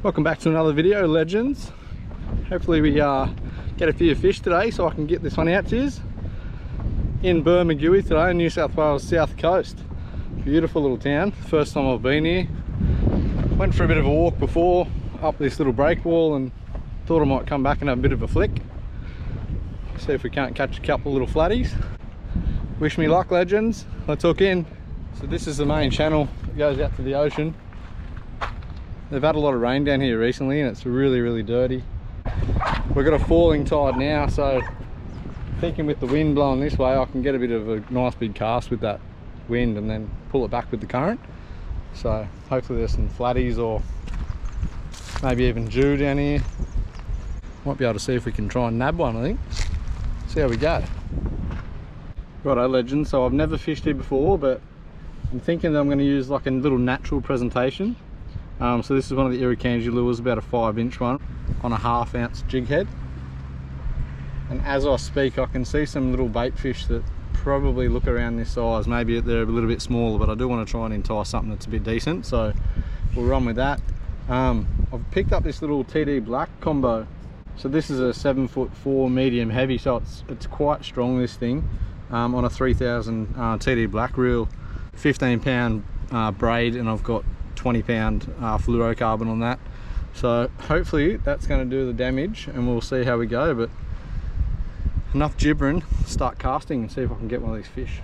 Welcome back to another video, legends. Hopefully we get a few fish today so I can get this one out to you. In Bermagui today, New South Wales south coast. Beautiful little town, first time I've been here. Went for a bit of a walk before up this little breakwall and thought I might come back and have a bit of a flick. See if we can't catch a couple little flatties. Wish me luck, legends. Let's hook in. So this is the main channel that goes out to the ocean. They've had a lot of rain down here recently and it's really dirty. We've got a falling tide now, so thinking with the wind blowing this way I can get a bit of a nice big cast with that wind and then pull it back with the current. So hopefully there's some flatties or maybe even Jew down here. Might be able to see if we can try and nab one, I think. See how we go. Righto, legends, so I've never fished here before, but I'm thinking that I'm going to use like a little natural presentation. So this is one of the irukandji lures, about a 5-inch one on a 1/2 ounce jig head. And as I speak I can see some little bait fish that probably look around this size. Maybe they're a little bbit smaller, but I do want to try and entice something that's a bit decent, so we'll run with that. I've picked up this little TD black combo. So this is a 7'4" medium heavy, so it's quite strong, this thing, on a 3000 TD black reel, 15-pound braid, and I've got 20-pound fluorocarbon on that. So hopefully that's going to do the damage and we'll see how we go, but enough gibbering, start casting and see if I can get one of these fish.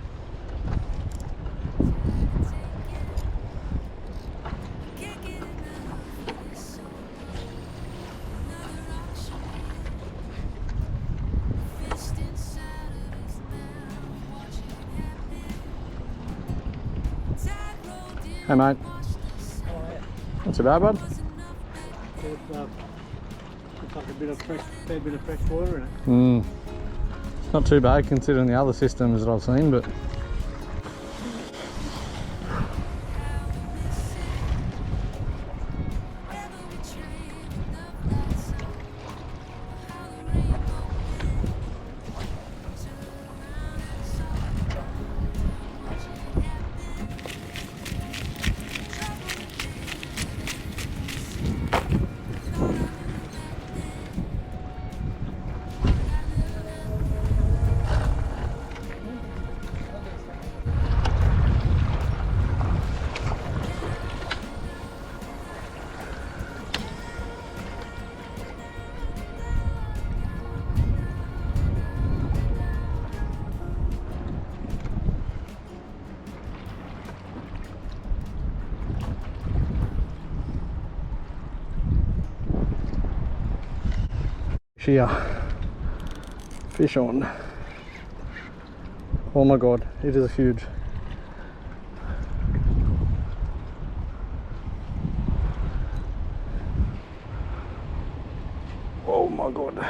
Hey mate. Not too bad, bud. Looks like a fair bit of fresh water in it. It's not too bad considering the other systems that I've seen, but here, fish on. Oh my god, it is huge. Oh my god.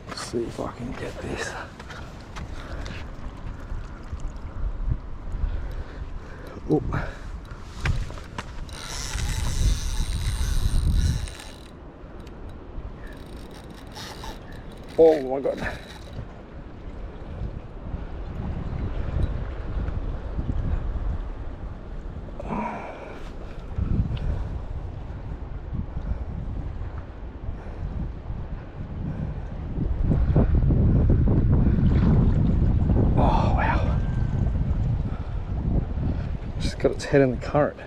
Let's see if I can get this. Oh. Oh my god. Oh wow. Just got its head in the current.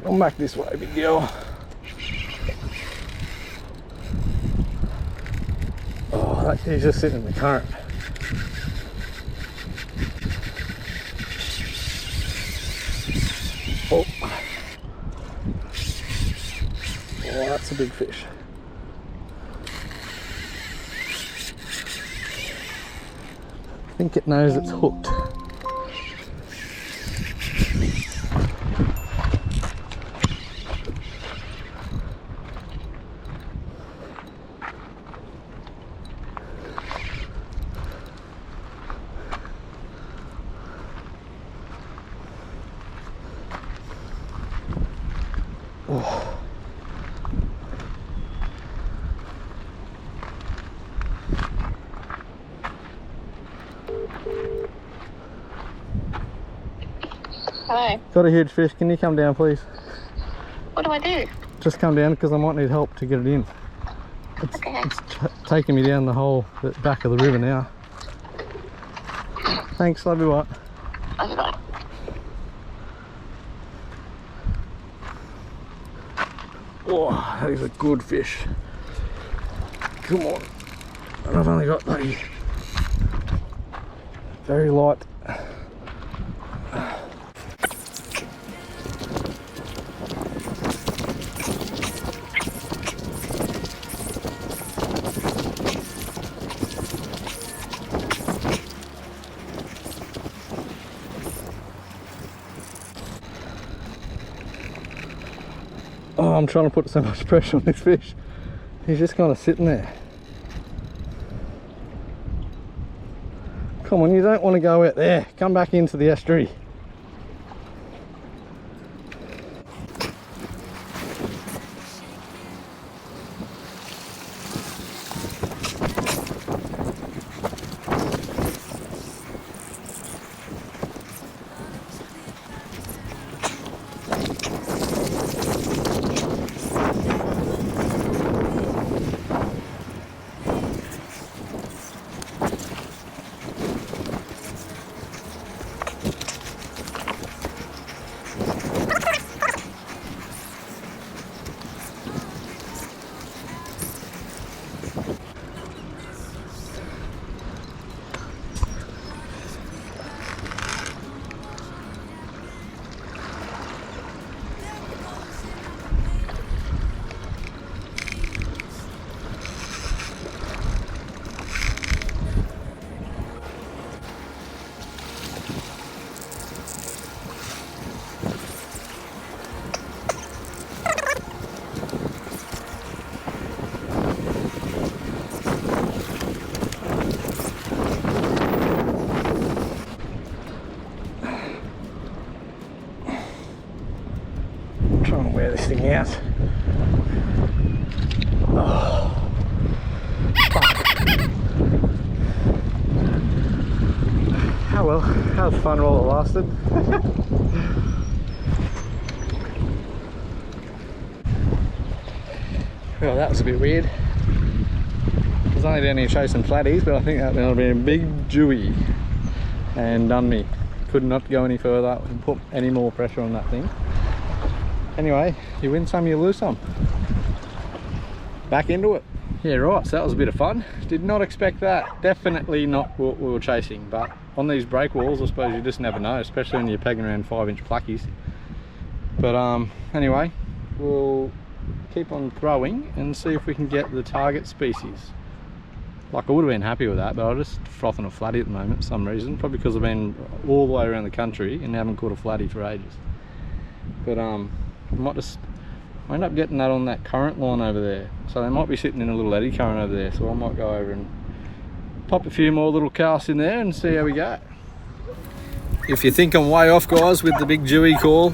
Come back this way, big girl. Oh, that he's just sitting in the current. Oh, that's a big fish. I think it knows it's hooked. Oh. Hello. Got a huge fish. Can you come down, please? What do I do? Just come down because I might need help to get it in. Okay. It's taking me down the whole back of the river now. Thanks, love you, what? Love you, bye. Oh, that is a good fish. Come on. And I've only got bloody very light. Oh, I'm trying to put so much pressure on this fish. He's just kind of sitting there. Come on, you don't want to go out there. Come back into the estuary. Trying to wear this thing out. Oh, oh well, that was fun while it lasted. Well, that was a bit weird. I was only down here chasing flatties, but I think that would have been a big dewy and done me. Could not go any further and put any more pressure on that thing. Anyway, you win some, you lose some. Back into it. Yeah, right, so that was a bit of fun. Did not expect that. Definitely not what we were chasing, but on these breakwalls, I suppose you just never know, especially when you're pegging around 5-inch plackies. But anyway, we'll keep on throwing and see if we can get the target species. Like, I would have been happy with that, but I'm just frothing a flatty at the moment for some reason. Probably because I've been all the way around the country and haven't caught a flatty for ages. But I might just end up getting that on that current line over there, so they might be sitting in a little eddy current over there, so I might go over and pop a few more little casts in there and see how we go. If you think I'm way off, guys, with the big dewy call,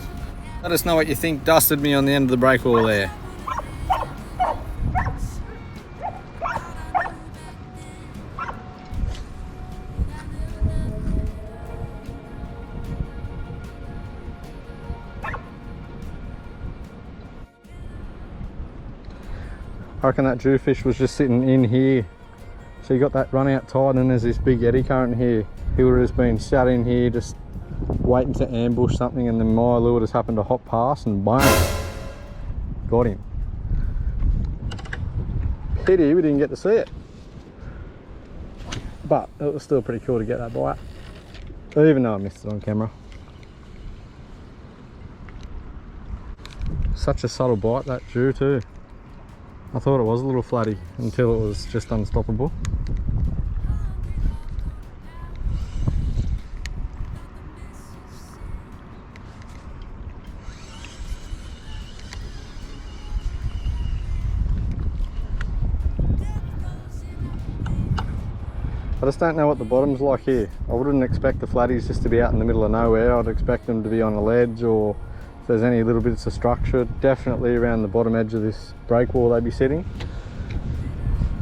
let us know what you think dusted me on the end of the breakwall there. I reckon that jewfish was just sitting in here. So you got that run out tide and then there's this big eddy current here. He would have just been sat in here just waiting to ambush something, and then my lure just happened to hop past and boom, got him. Pity we didn't get to see it. But it was still pretty cool to get that bite. Even though I missed it on camera. Such a subtle bite, that jew too. I thought it was a little flatty until it was just unstoppable. I just don't know what the bottom's like here. I wouldn't expect the flatties just to be out in the middle of nowhere. I'd expect them to be on a ledge or if there's any little bits of structure, definitely around the bottom edge of this breakwall they'd be sitting.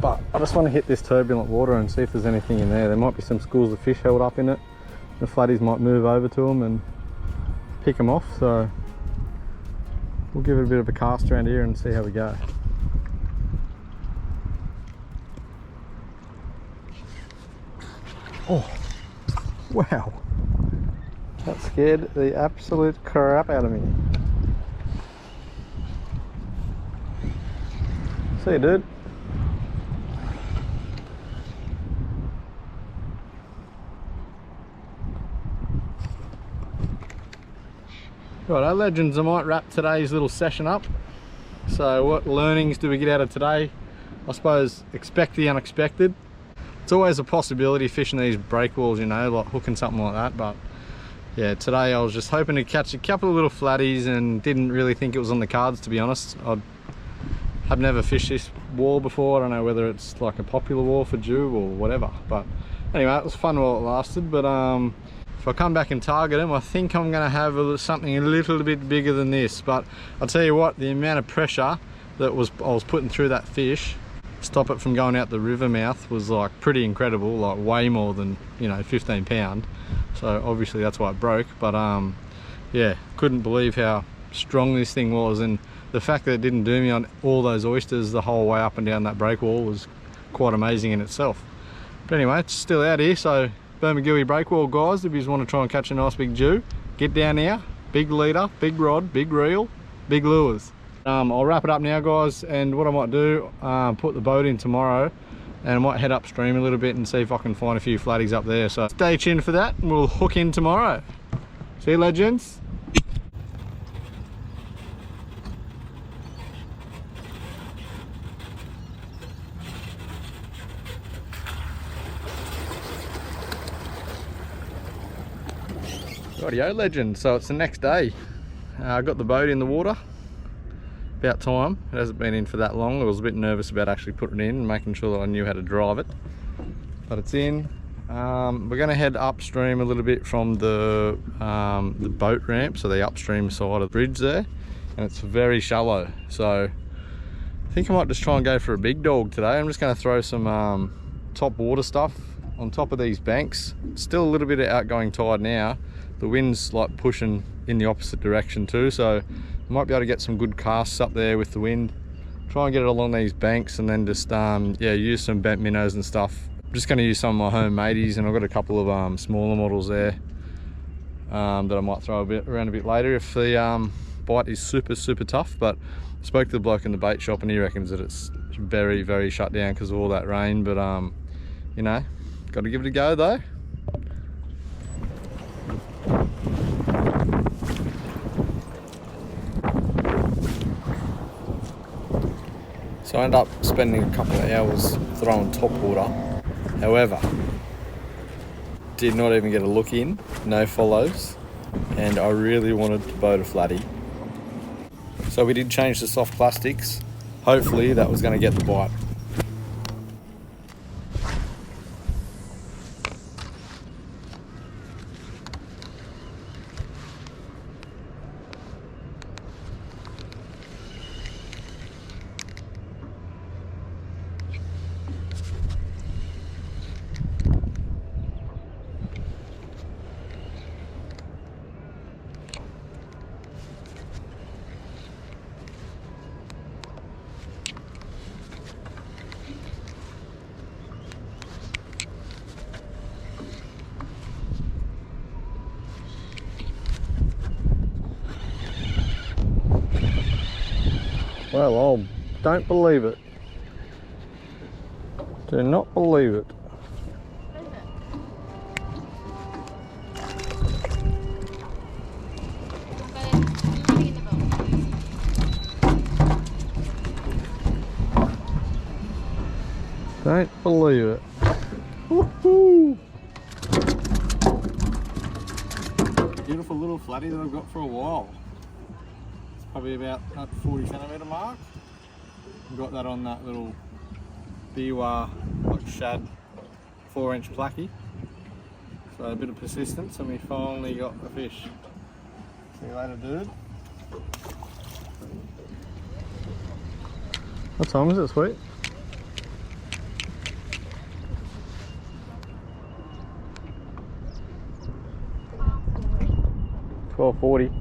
But I just want to hit this turbulent water and see if there's anything in there. There might be some schools of fish held up in it. The flatties might move over to them and pick them off, so we'll give it a bit of a cast around here and see how we go. Oh, wow. That scared the absolute crap out of me. See you, dude. Righto, legends, I might wrap today's little session up. So what learnings do we get out of today? I suppose expect the unexpected. It's always a possibility fishing these breakwalls, you know, like hooking something like that, but yeah, today I was just hoping to catch a couple of little flatties and didn't really think it was on the cards, to be honest. I've never fished this wall before. I don't know whether it's like a popular wall for Jew or whatever, but anyway, it was fun while it lasted. But if I come back and target them, I think I'm going to have something a little bit bigger than this. But I'll tell you what, the amount of pressure that I was putting through that fish, stop it from going out the river mouth, was like pretty incredible, like way more than, you know, 15 pound. So obviously that's why it broke. But yeah, couldn't believe how strong this thing was, and the fact that it didn't do me on all those oysters the whole way up and down that breakwall was quite amazing in itself. But anyway, it's still out here, so Bermagui breakwall guys, if you just want to try and catch a nice big Jew, get down here. Big leader, big rod, big reel, big lures. I'll wrap it up now, guys, and what I might do, put the boat in tomorrow, and I might head upstream a little bit and see if I can find a few flatties up there. So stay tuned for that, and we'll hook in tomorrow. See you, legends. Rightio, legend. So it's the next day. I got the boat in the water. About time. It hasn't been in for that long. I was a bit nervous about actually putting it in and making sure that I knew how to drive it. But it's in. We're going to head upstream a little bit from the boat ramp, so the upstream side of the bridge there, and it's very shallow. So I think I might just try and go for a big dog today. I'm just going to throw some top water stuff on top of these banks. Still a little bit of outgoing tide now. The wind's like pushing in the opposite direction too, so I might be able to get some good casts up there with the wind. Try and get it along these banks, and then just yeah, use some bent minnows and stuff. I'm just going to use some of my home mateys, and I've got a couple of smaller models there that I might throw around a bit later if the bite is super tough. But I spoke to the bloke in the bait shop and he reckons that it's very shut down because of all that rain. But you know, got to give it a go though. So I ended up spending a couple of hours throwing top water. However, did not even get a look in, no follows, and I really wanted to boat a flatty. So we did change the soft plastics. Hopefully that was going to get the bite. Well, I don't believe it. Do not believe it. Don't believe it. Woohoo! Beautiful little flatty that I've got for a while. Probably about at the 40 centimetre mark. Got that on that little Biwa like shad 4-inch placky. So a bit of persistence and we finally got the fish. See you later, dude. What time is it, sweet? 12:40.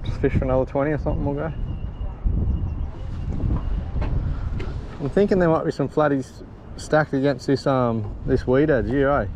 Just fish for another 20 or something, we'll go. I'm thinking there might be some flatties stacked against this this weed edge here, eh?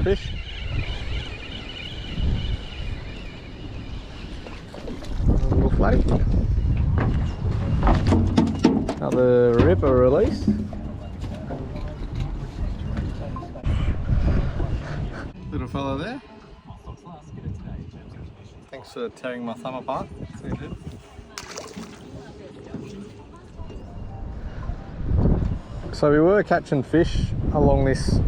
Fish. A little flatty. Another ripper release. Little fella there. Thanks for tearing my thumb apart. See you, dude. So we were catching fish along this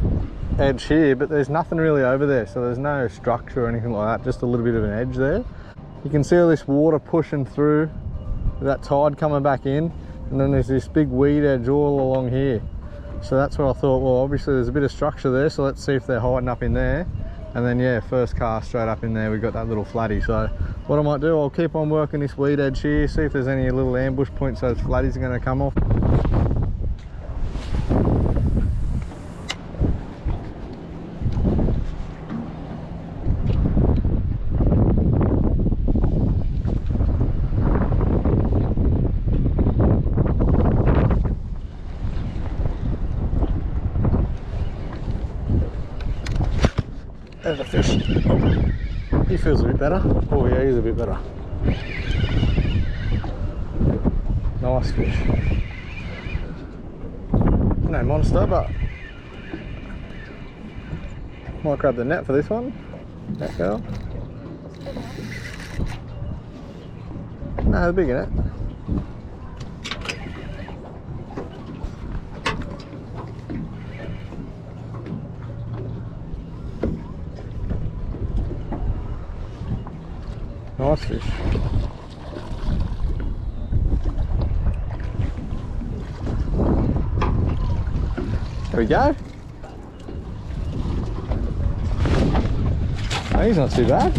edge here, but there's nothing really over there, so there's no structure or anything like that, just a little bit of an edge there. You can see all this water pushing through, that tide coming back in, and then there's this big weed edge all along here. So that's what I thought, well obviously there's a bit of structure there, so let's see if they're hiding up in there. And then yeah, first cast straight up in there, we got that little flatty. So what I might do, I'll keep on working this weed edge here, see if there's any little ambush points those flatties are going to come off. There's a fish. He feels a bit better. Oh yeah, he's a bit better. Nice fish. No monster, but might grab the net for this one. That girl. No, the bigger net. Nice fish. There we go. Oh, he's not too bad.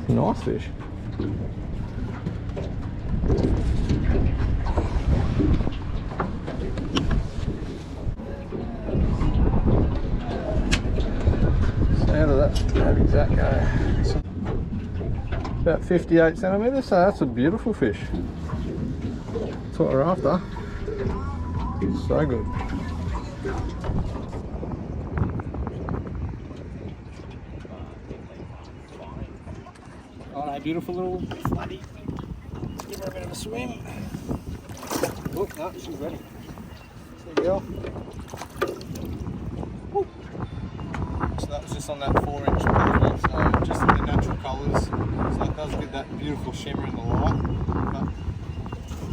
Nice fish. How did that go? About 58 centimetres, so that's a beautiful fish. That's what we're after. So good. Alright, beautiful little flatty. Give her a bit of a swim. Oh, no, she's ready. There you go. Woo. So that was just on that 4-inch pavement, so just in the natural colours. So it does get that beautiful shimmer in the light. But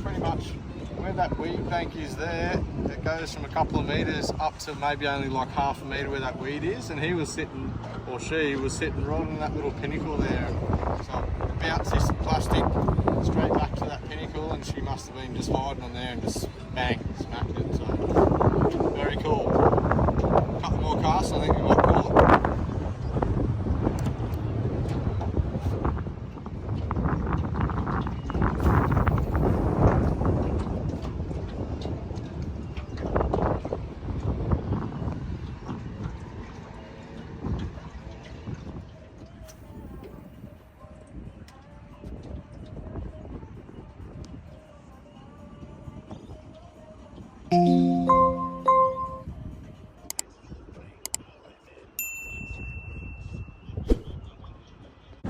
pretty much where that weed bank is there, it goes from a couple of metres up to maybe only like half a metre where that weed is, and he was sitting, or she was sitting right on that little pinnacle there. So it bounced this plastic straight back to that pinnacle, and she must have been just hiding on there and just bang, smacked it. So very cool. A couple more casts, I think we might call it.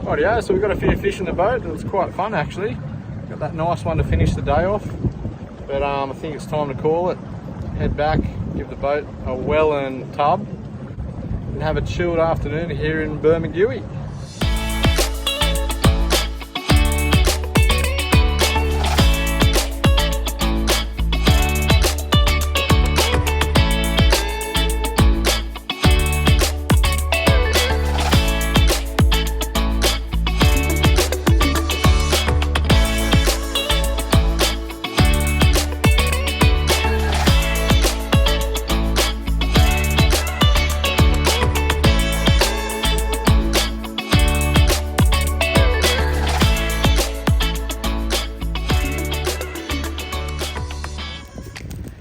Rightio, so we've got a few fish in the boat. It was quite fun actually. Got that nice one to finish the day off. But I think it's time to call it. Head back, give the boat a well-earned tub, and have a chilled afternoon here in Bermagui.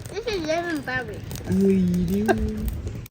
This is lemon berry.